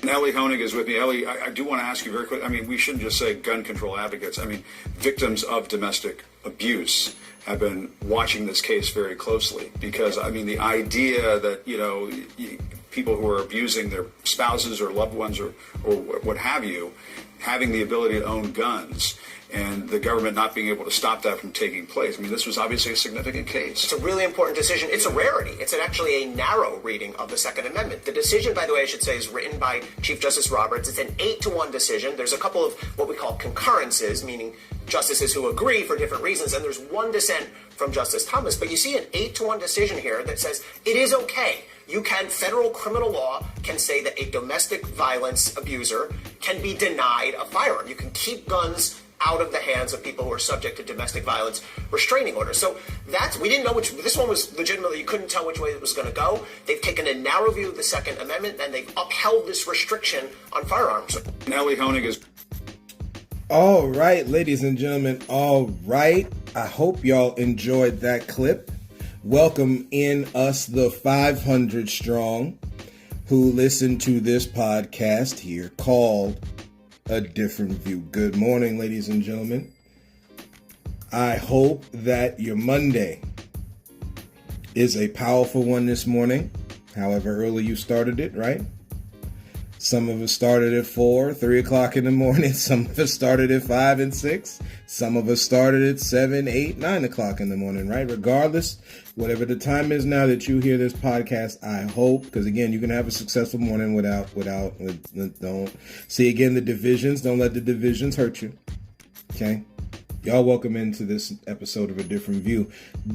Ellie Honig is with me. Ellie, I do want to ask you very quick. I mean, we shouldn't just say gun control advocates. I mean, victims of domestic abuse have been watching this case very closely because, I mean, the idea that, people who are abusing their spouses or loved ones or what have you, having the ability to own guns and the government not being able to stop that from taking place. I mean, this was obviously a significant case. It's a really important decision. It's a rarity. It's actually a narrow reading of the Second Amendment. The decision, by the way, I should say, is written by Chief Justice Roberts. It's an 8-1 decision. There's a couple of what we call concurrences, meaning justices who agree for different reasons, and there's one dissent from Justice Thomas. But you see an 8-1 decision here that says it is okay. Federal criminal law can say that a domestic violence abuser can be denied a firearm. You can keep guns out of the hands of people who are subject to domestic violence restraining orders. So we didn't know this one was legitimately, you couldn't tell which way it was going to go. They've taken a narrow view of the Second Amendment and they've upheld this restriction on firearms. Ellie Honig is... All right, ladies and gentlemen, all right. I hope y'all enjoyed that clip. Welcome in us, the 500 strong, who listen to this podcast here called A Different View. Good morning, ladies and gentlemen. I hope that your Monday is a powerful one this morning, however early you started it, right? Some of us started at 4, 3 o'clock in the morning. Some of us started at 5 and 6. Some of us started at 7, 8, 9 o'clock in the morning, right? Regardless, whatever the time is now that you hear this podcast, I hope, because again, you can have a successful morning don't see again the divisions. Don't let the divisions hurt you. Okay. Y'all welcome into this episode of A Different View.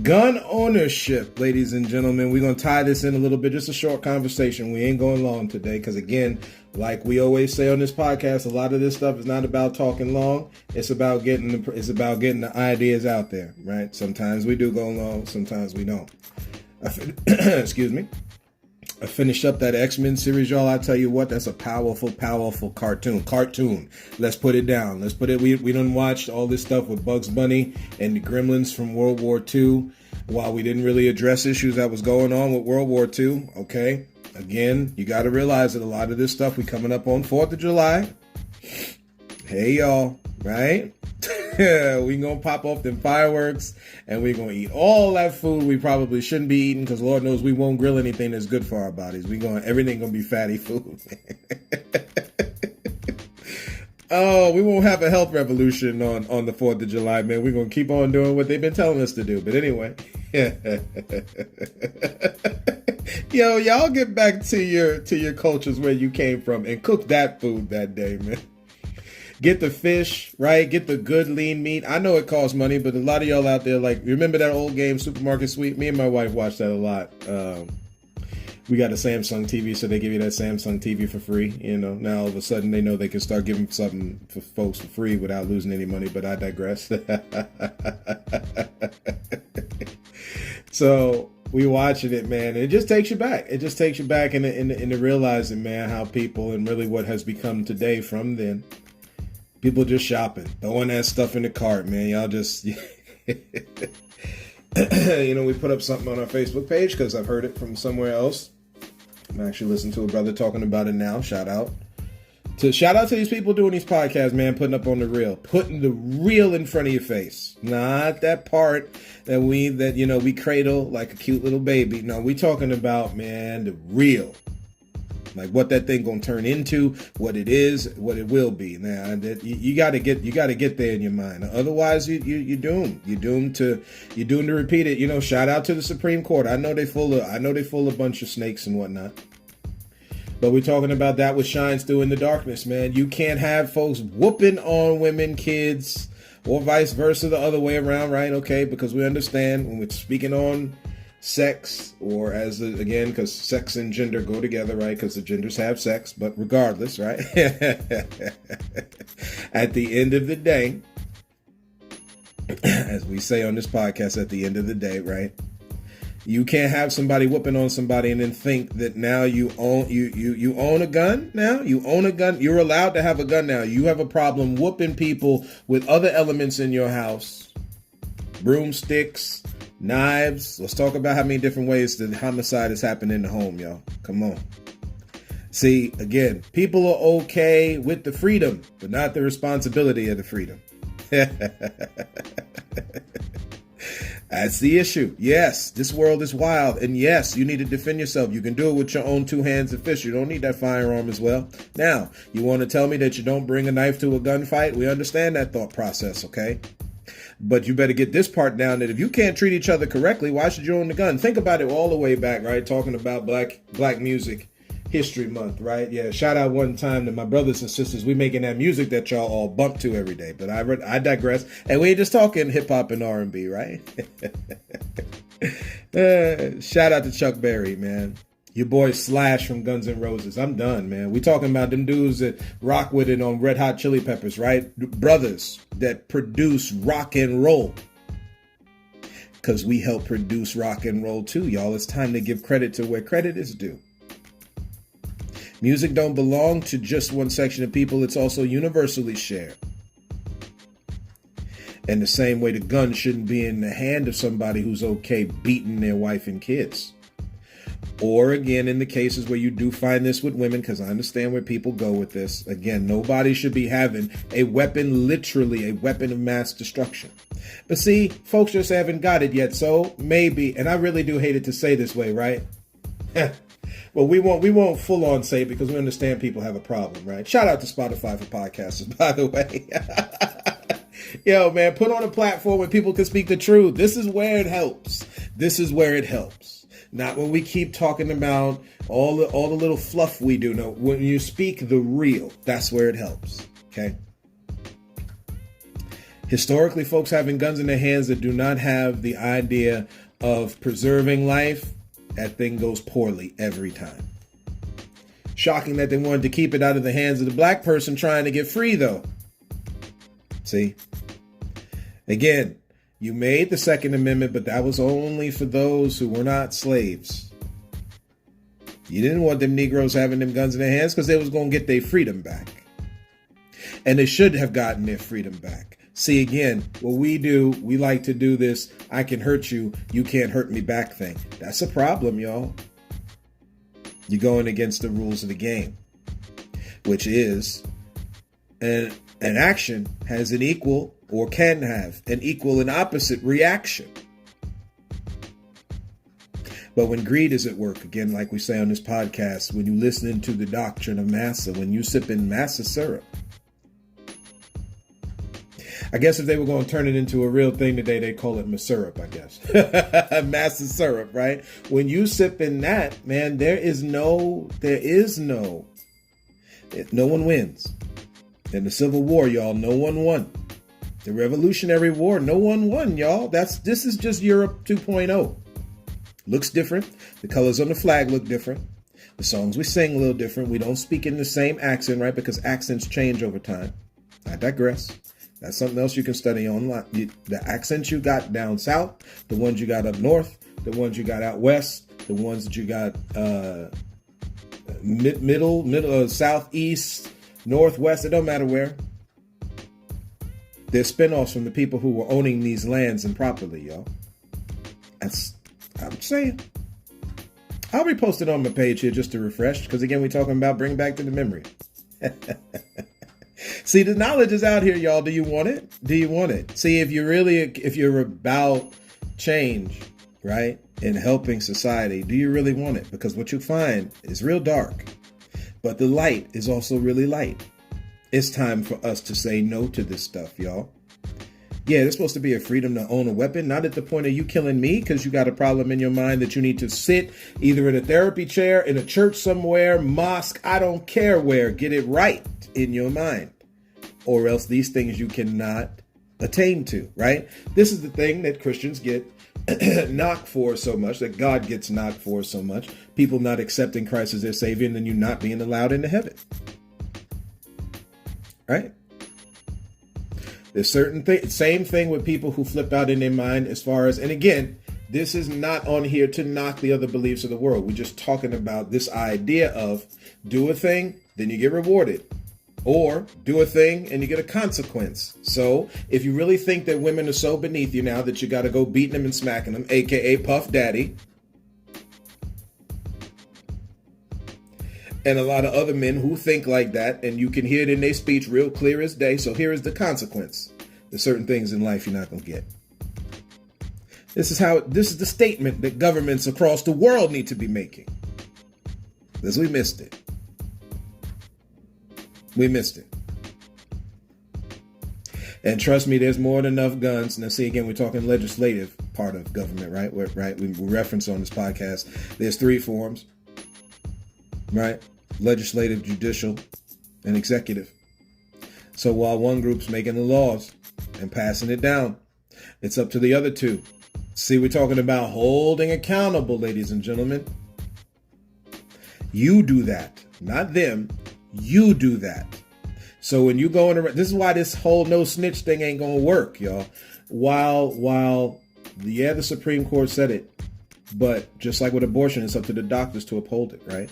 Gun ownership, ladies and gentlemen. We're going to tie this in a little bit. Just a short conversation. We ain't going long today because, again, like we always say on this podcast, a lot of this stuff is not about talking long. It's about getting the ideas out there, right? Sometimes we do go long. Sometimes we don't. Excuse me. I finished up that X-Men series, y'all. I tell you what, that's a powerful, powerful cartoon. Let's put it down. We done watched all this stuff with Bugs Bunny and the Gremlins from World War II. While we didn't really address issues that was going on with World War II, okay? Again, you got to realize that a lot of this stuff, we coming up on 4th of July. Hey, y'all, right? We gonna pop off them fireworks and we gonna eat all that food we probably shouldn't be eating because Lord knows we won't grill anything that's good for our bodies. Everything gonna be fatty food. Oh, we won't have a health revolution on the 4th of July, man. We're gonna keep on doing what they've been telling us to do. But anyway. Yo, y'all get back to your cultures where you came from and cook that food that day, man. Get the fish, right? Get the good lean meat. I know it costs money, but a lot of y'all out there, like, remember that old game, Supermarket Sweep? Me and my wife watched that a lot. We got a Samsung TV, so they give you that Samsung TV for free. Now all of a sudden they know they can start giving something for folks for free without losing any money, but I digress. So we watching it, man. It just takes you back. It just takes you back into realizing, man, how people and really what has become today from then. People just shopping, throwing that stuff in the cart, man. Y'all just, we put up something on our Facebook page because I've heard it from somewhere else. I'm actually listening to a brother talking about it now. Shout out to these people doing these podcasts, man, putting up on the real, putting the real in front of your face. Not that part that we cradle like a cute little baby. No, we talking about, man, the real. Like what that thing gonna turn into, what it is, what it will be. Now you gotta get there in your mind. Otherwise, you're doomed. You're doomed to repeat it. Shout out to the Supreme Court. I know they full of bunch of snakes and whatnot. But we're talking about that which shines through in the darkness, man. You can't have folks whooping on women, kids, or vice versa, the other way around, right? Okay, because we understand when we're speaking on sex, or because sex and gender go together, right? Because the genders have sex, but regardless, right? At the end of the day, as we say on this podcast, at the end of the day, right? You can't have somebody whooping on somebody and then think that now you own a gun. Now you own a gun. You're allowed to have a gun now. You have a problem whooping people with other elements in your house, broomsticks, knives. Let's talk about how many different ways that homicide has happened in the home, y'all. Come on. See, again, people are okay with the freedom, but not the responsibility of the freedom. That's the issue. Yes, this world is wild. And yes, you need to defend yourself. You can do it with your own two hands and fist. You don't need that firearm as well. Now, you want to tell me that you don't bring a knife to a gunfight? We understand that thought process, okay? But you better get this part down, that if you can't treat each other correctly, why should you own the gun? Think about it all the way back, right? Talking about Black Music History Month, right? Yeah, shout out one time to my brothers and sisters. We making that music that y'all all bump to every day. But I digress. And we ain't just talking hip hop and R&B, right? Shout out to Chuck Berry, man. Your boy Slash from Guns N' Roses. I'm done, man. We talking about them dudes that rock with it on Red Hot Chili Peppers, right? Brothers that produce rock and roll. Because we help produce rock and roll too, y'all. It's time to give credit to where credit is due. Music don't belong to just one section of people. It's also universally shared. And the same way the gun shouldn't be in the hand of somebody who's okay beating their wife and kids. Or again, in the cases where you do find this with women, because I understand where people go with this. Again, nobody should be having a weapon, literally a weapon of mass destruction. But see, folks just haven't got it yet. So maybe, and I really do hate it to say this way, right? Well, we won't full on say it because we understand people have a problem, right? Shout out to Spotify for podcasters, by the way. Yo, man, put on a platform where people can speak the truth. This is where it helps. This is where it helps. Not when we keep talking about all the little fluff we do. No, when you speak the real, that's where it helps. Okay. Historically, folks having guns in their hands that do not have the idea of preserving life, that thing goes poorly every time. Shocking that they wanted to keep it out of the hands of the black person trying to get free, though. See? Again, you made the Second Amendment, but that was only for those who were not slaves. You didn't want them Negroes having them guns in their hands because they was going to get their freedom back. And they should have gotten their freedom back. See, again, what we do, we like to do this, I can hurt you, you can't hurt me back thing. That's a problem, y'all. You're going against the rules of the game, which is an action has an equal or can have an equal and opposite reaction. But when greed is at work, again, like we say on this podcast, when you listening to the doctrine of massa, when you sipping massa syrup, I guess if they were going to turn it into a real thing today, they call it syrup, I guess. Massa syrup, right? When you sip in that, man, no one wins. In the Civil War, y'all, no one won. The Revolutionary War, no one won, y'all. This is just Europe 2.0. Looks different. The colors on the flag look different. The songs we sing a little different. We don't speak in the same accent, right? Because accents change over time. I digress. That's something else you can study online. The accents you got down south, the ones you got up north, the ones you got out west, the ones that you got middle, southeast, northwest. It don't matter where. They're spinoffs from the people who were owning these lands improperly, y'all. I'm saying. I'll repost it on my page here just to refresh, because again, we're talking about bring back to the memory. See, the knowledge is out here, y'all. Do you want it? Do you want it? See, if you're about change, right, and helping society, do you really want it? Because what you find is real dark, but the light is also really light. It's time for us to say no to this stuff, y'all. Yeah, there's supposed to be a freedom to own a weapon, not at the point of you killing me because you got a problem in your mind that you need to sit either in a therapy chair, in a church somewhere, mosque, I don't care where, get it right in your mind. Or else these things you cannot attain to, right? This is the thing that Christians get knocked for so much, that God gets knocked for so much. People not accepting Christ as their Savior, and then you not being allowed into heaven. Right? There's certain same thing with people who flip out in their mind as far as, and again, this is not on here to knock the other beliefs of the world. We're just talking about this idea of do a thing, then you get rewarded. Or do a thing and you get a consequence. So if you really think that women are so beneath you now that you got to go beating them and smacking them, aka Puff Daddy, and a lot of other men who think like that, and you can hear it in their speech real clear as day. So here is the consequence. There's certain things in life you're not going to get. This is the statement that governments across the world need to be making. Because we missed it. We missed it. And trust me, there's more than enough guns. Now, see, again, we're talking legislative part of government, right? Right. We reference on this podcast. There's 3 forms, right? Legislative, judicial, and executive. So while one group's making the laws and passing it down, it's up to the other 2. See, we're talking about holding accountable, ladies and gentlemen. You do that, not them. You do that. So when you go in, this is why this whole no snitch thing ain't gonna work, y'all. While the Supreme Court said it, but just like with abortion, it's up to the doctors to uphold it, right?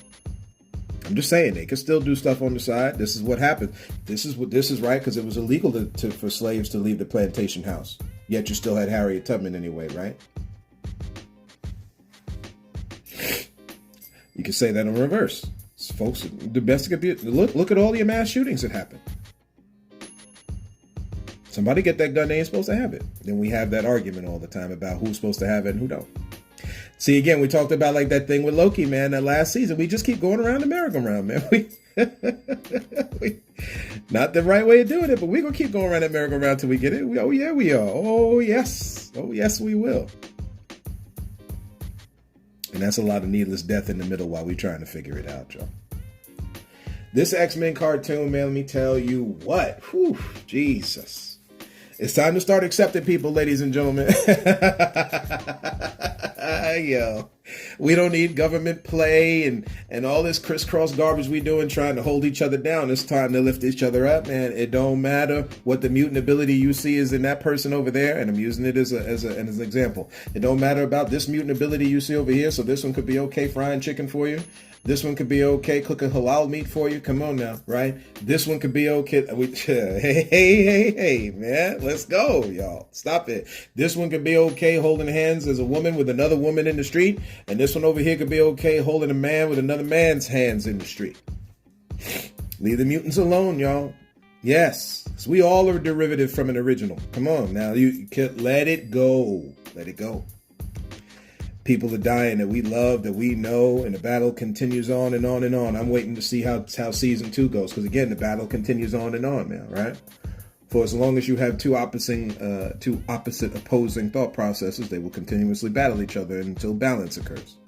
I'm just saying they can still do stuff on the side. This is what happened. This is right, because it was illegal for slaves to leave the plantation house. Yet you still had Harriet Tubman anyway, right? You can say that in reverse. Folks, domestic abuse. Look at all the mass shootings that happen. Somebody get that gun, they ain't supposed to have it. Then we have that argument all the time about who's supposed to have it and who don't. See, again, we talked about like that thing with Loki, man, that last season. We just keep going around the merry-go-round, man. Not the right way of doing it, but we're going to keep going around the merry-go-round till we get it. Oh, yeah, we are. Oh, yes. Oh, yes, we will. And that's a lot of needless death in the middle while we're trying to figure it out, y'all. This X-Men cartoon, man, let me tell you what. Whew, Jesus. It's time to start accepting people, ladies and gentlemen. Yo, we don't need government play and all this crisscross garbage we doing trying to hold each other down. It's time to lift each other up, man. It don't matter what the mutant ability you see is in that person over there, and I'm using it as an example. It don't matter about this mutant ability you see over here, so this one could be okay frying chicken for you. This one could be okay cooking halal meat for you. Come on now, right? This one could be okay. Hey, man. Let's go, y'all. Stop it. This one could be okay holding hands as a woman with another woman in the street. And this one over here could be okay holding a man with another man's hands in the street. Leave the mutants alone, y'all. Yes. We all are a derivative from an original. Come on now. You can let it go. Let it go. People are dying that we love, that we know, and the battle continues on and on and on. I'm waiting to see how season 2 goes, because again, the battle continues on and on now, right? For as long as you have two opposite opposing thought processes, they will continuously battle each other until balance occurs.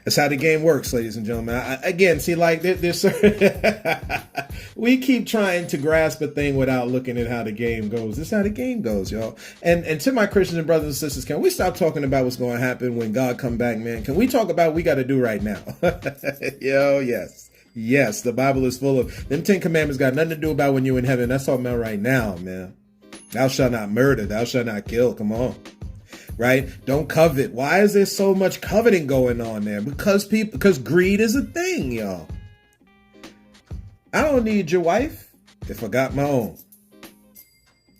That's how the game works, ladies and gentlemen. Again, see, like there's we keep trying to grasp a thing without looking at how the game goes. This is how the game goes, y'all. And to my Christian brothers and sisters, can we stop talking about what's going to happen when God come back, man? Can we talk about what we got to do right now? Yo, yes. Yes, the Bible is full of them 10 commandments. Got nothing to do about when you're in heaven. That's talking about right now, man. Thou shalt not murder. Thou shalt not kill. Come on. Right? Don't covet. Why is there so much coveting going on there? Because greed is a thing, y'all. I don't need your wife if I got my own.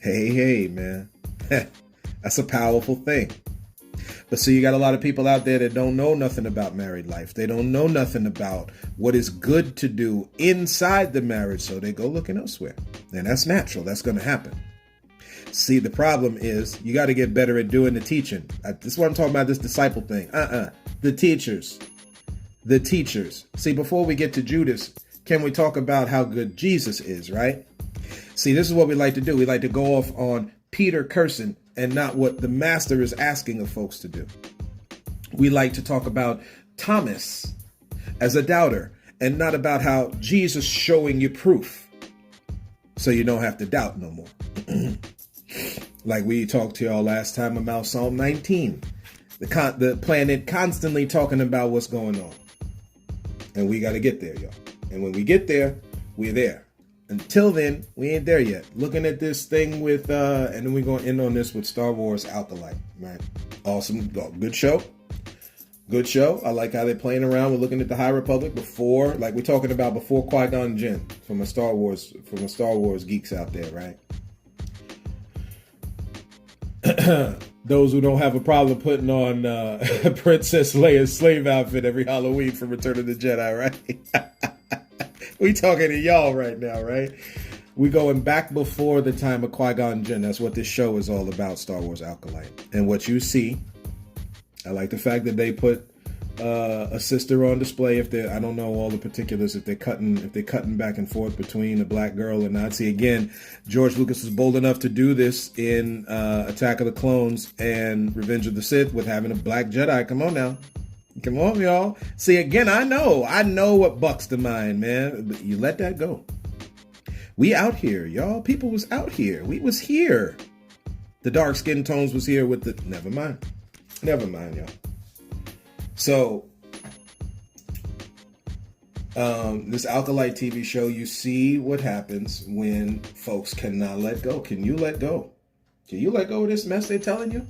Hey, man. That's a powerful thing. But see, you got a lot of people out there that don't know nothing about married life. They don't know nothing about what is good to do inside the marriage, so they go looking elsewhere. And that's natural. That's going to happen. See, the problem is you got to get better at doing the teaching. This is what I'm talking about, this disciple thing. The teachers. See, before we get to Judas, can we talk about how good Jesus is, right? See, this is what we like to do. We like to go off on Peter cursing and not what the master is asking of folks to do. We like to talk about Thomas as a doubter and not about how Jesus showing you proof so you don't have to doubt no more. Like we talked to y'all last time about Psalm 19, the planet constantly talking about what's going on. And we got to get there, y'all. And when we get there, we're there. Until then, we ain't there yet. Looking at this thing with, and then we're going to end on this with Star Wars Acolyte, right? Awesome. Good show. Good show. I like how they're playing around with looking at the High Republic before, like we're talking about before Qui-Gon Jinn from a Star Wars geeks out there, right? those who don't have a problem putting on Princess Leia's slave outfit every Halloween for Return of the Jedi, right? We talking to y'all right now, right? We going back before the time of Qui-Gon Jinn. That's what this show is all about, Star Wars Acolyte. And what you see, I like the fact that they put a sister on display. If they, I don't know all the particulars, if they're cutting back and forth between a black girl and not. See, again, George Lucas was bold enough to do this in Attack of the Clones and Revenge of the Sith with having a black Jedi. Come on now. Come on, y'all. See, again, I know what bucks the mind, man. But you let that go. We out here, y'all. People was out here. We was here. The dark skin tones was here with the... Never mind, y'all. So, this Acolyte TV show, you see what happens when folks cannot let go. Can you let go? Can you let go of this mess they're telling you?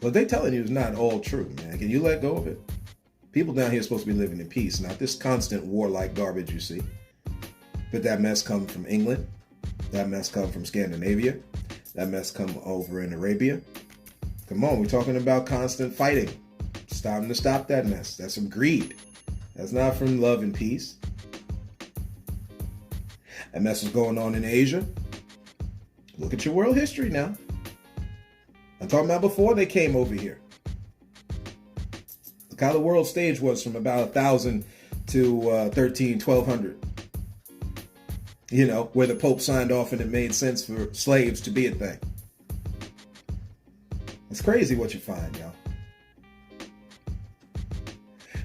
What they telling you is not all true, man. Can you let go of it? People down here are supposed to be living in peace, not this constant warlike garbage you see. But that mess come from England. That mess come from Scandinavia. That mess come over in Arabia. Come on, we're talking about constant fighting. It's time to stop that mess. That's some greed. That's not from love and peace. That mess is going on in Asia. Look at your world history now. I'm talking about before they came over here. Look how the world stage was from about 1,000 to 1,1200. You know, where the Pope signed off and it made sense for slaves to be a thing. It's crazy what you find, y'all.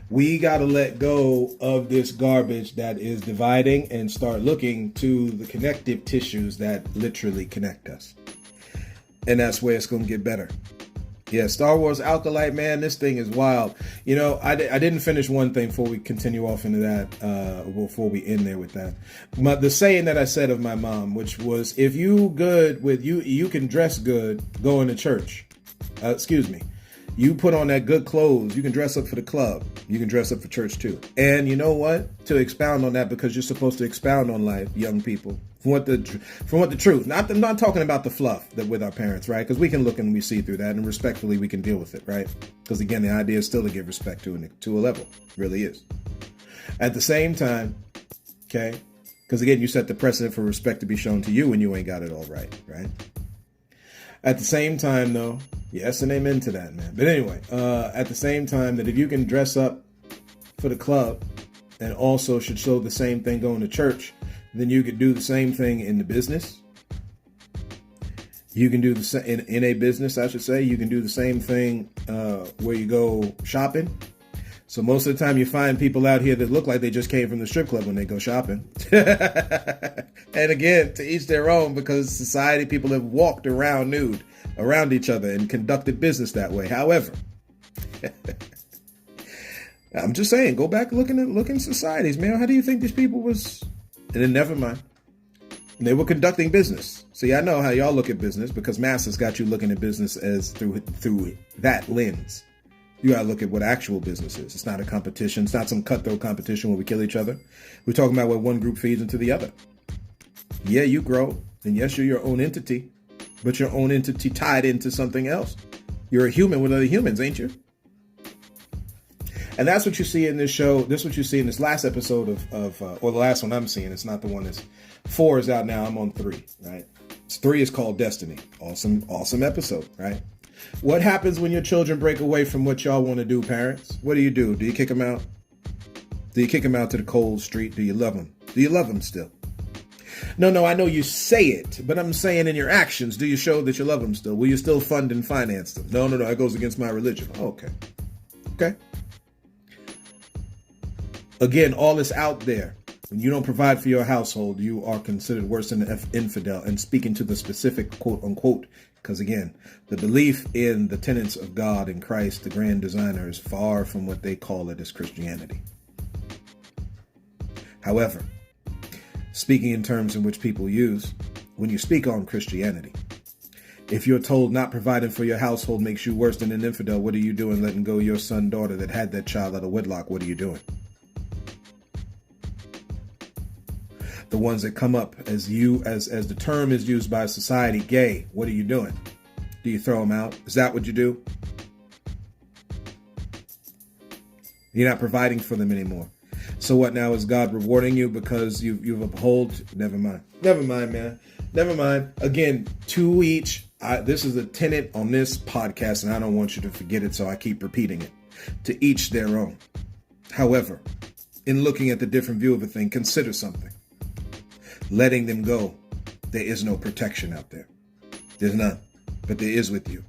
We got to let go of this garbage that is dividing and start looking to the connective tissues that literally connect us. And that's where it's going to get better. Yeah, Star Wars Acolyte, man, this thing is wild. You know, I didn't finish one thing before we continue off into that, before we end there with that. The saying that I said of my mom, which was, if you good with you can dress good going to church. You put on that good clothes, you can dress up for the club. You can dress up for church too. And you know what? To expound on that, because you're supposed to expound on life, young people. From what the truth. I'm not talking about the fluff that with our parents, right? Because we can look and we see through that, and respectfully we can deal with it, right? Because again, the idea is still to give respect to a level. It really is. At the same time, okay? Because again, you set the precedent for respect to be shown to you when you ain't got it all right, right? At the same time, though, yes and amen to that, man. But anyway, at the same time, that if you can dress up for the club and also should show the same thing going to church, then you could do the same thing in the business. You can do the in a business, I should say. You can do the same thing where you go shopping. So most of the time you find people out here that look like they just came from the strip club when they go shopping. And again, to each their own, because society, people have walked around nude around each other and conducted business that way. However, I'm just saying, go back looking societies, man. How do you think these people was? And then never mind. They were conducting business. See, I know how y'all look at business, because mass has got you looking at business as through that lens. You gotta look at what actual business is. It's not a competition. It's not some cutthroat competition where we kill each other. We're talking about what one group feeds into the other. Yeah, you grow, and yes, you're your own entity, but your own entity tied into something else. You're a human with other humans, ain't you? And that's what you see in this show. This is what you see in this last episode or the last one I'm seeing. It's not the one that's 4 is out now. I'm on 3, right? 3 is called Destiny. Awesome episode, right? What happens when your children break away from what y'all want to do, parents? What do? Do you kick them out? Do you kick them out to the cold street? Do you love them? Do you love them still? No, I know you say it, but I'm saying in your actions, do you show that you love them still? Will you still fund and finance them? No, that goes against my religion. Oh, okay. Again, all this out there. When you don't provide for your household, you are considered worse than an infidel. And speaking to the specific quote unquote, because again, the belief in the tenets of God and Christ, the grand designer, is far from what they call it as Christianity. However, speaking in terms in which people use, when you speak on Christianity, if you're told not providing for your household makes you worse than an infidel, what are you doing letting go your son, daughter that had that child out of wedlock? What are you doing? The ones that come up as the term is used by society, gay, what are you doing? Do you throw them out? Is that what you do? You're not providing for them anymore. So what now? Is God rewarding you because you've upheld? Never mind. Never mind, man. Never mind. Again, to each. This is a tenet on this podcast, and I don't want you to forget it, so I keep repeating it. To each their own. However, in looking at the different view of a thing, consider something. Letting them go, there is no protection out there. There's none, but there is with you.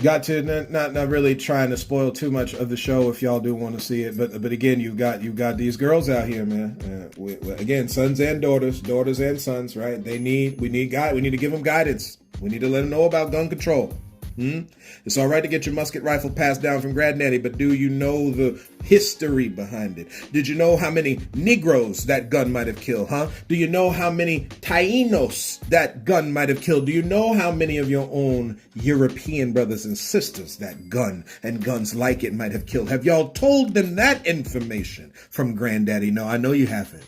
Got to not really trying to spoil too much of the show if y'all do want to see it, but again, you got these girls out here, man. Again, sons and daughters and sons, right? We need to give them guidance. We need to let them know about gun control. It's all right to get your musket rifle passed down from granddaddy, but do you know the history behind it? Did you know how many Negroes that gun might have killed, huh? Do you know how many Tainos that gun might have killed? Do you know how many of your own European brothers and sisters that gun and guns like it might have killed? Have y'all told them that information from granddaddy? No, I know you haven't.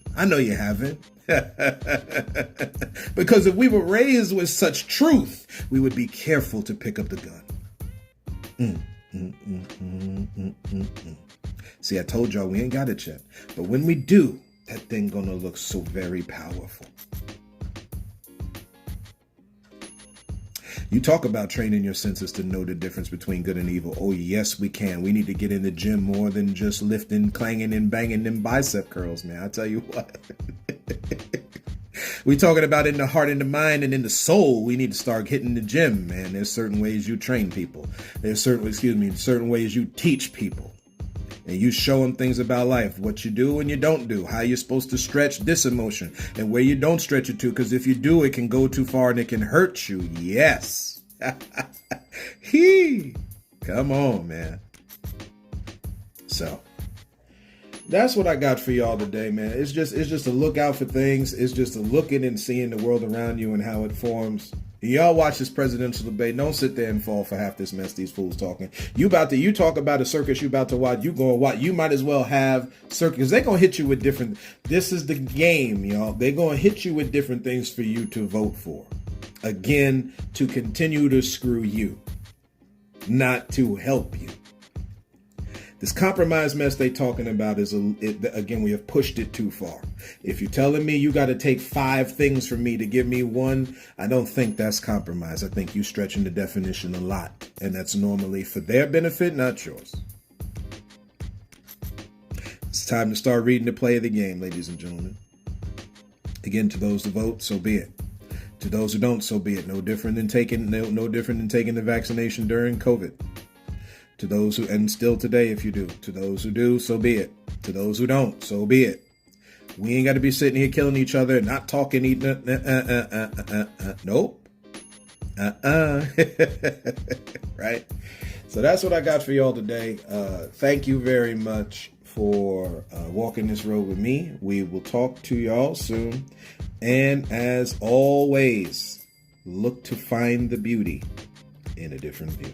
Because if we were raised with such truth, we would be careful to pick up the gun. See, I told y'all we ain't got it yet. But when we do, that thing gonna look so very powerful. You talk about training your senses to know the difference between good and evil. Oh, yes, we can. We need to get in the gym more than just lifting, clanging, and banging them bicep curls, man. I tell you what. We talking about in the heart and the mind and in the soul. We need to start hitting the gym, man. There's certain ways you train people. There's certain ways you teach people. And you show them things about life, what you do and you don't do, how you're supposed to stretch this emotion and where you don't stretch it to, because if you do, it can go too far and it can hurt you. Yes. Come on, man. So that's what I got for y'all today, man. It's just a look out for things. It's just a looking and seeing the world around you and how it forms. Y'all watch this presidential debate. Don't sit there and fall for half this mess these fools talking. You talk about a circus you about to watch. You going to watch. You might as well have circus. They're going to hit you with different. This is the game, y'all. They're going to hit you with different things for you to vote for. Again, to continue to screw you, not to help you. This compromise mess they talking about is, again, we have pushed it too far. If you're telling me you got to take 5 things from me to give me 1, I don't think that's compromise. I think you stretching the definition a lot. And that's normally for their benefit, not yours. It's time to start reading the play of the game, ladies and gentlemen. Again, to those who vote, so be it. To those who don't, so be it. No different than taking the vaccination during COVID. To those who, and still today if you do. To those who do, so be it. To those who don't, so be it. We ain't got to be sitting here killing each other, not talking, nope. Right? So that's what I got for y'all today. Thank you very much for walking this road with me. We will talk to y'all soon. And as always, look to find the beauty in a different view.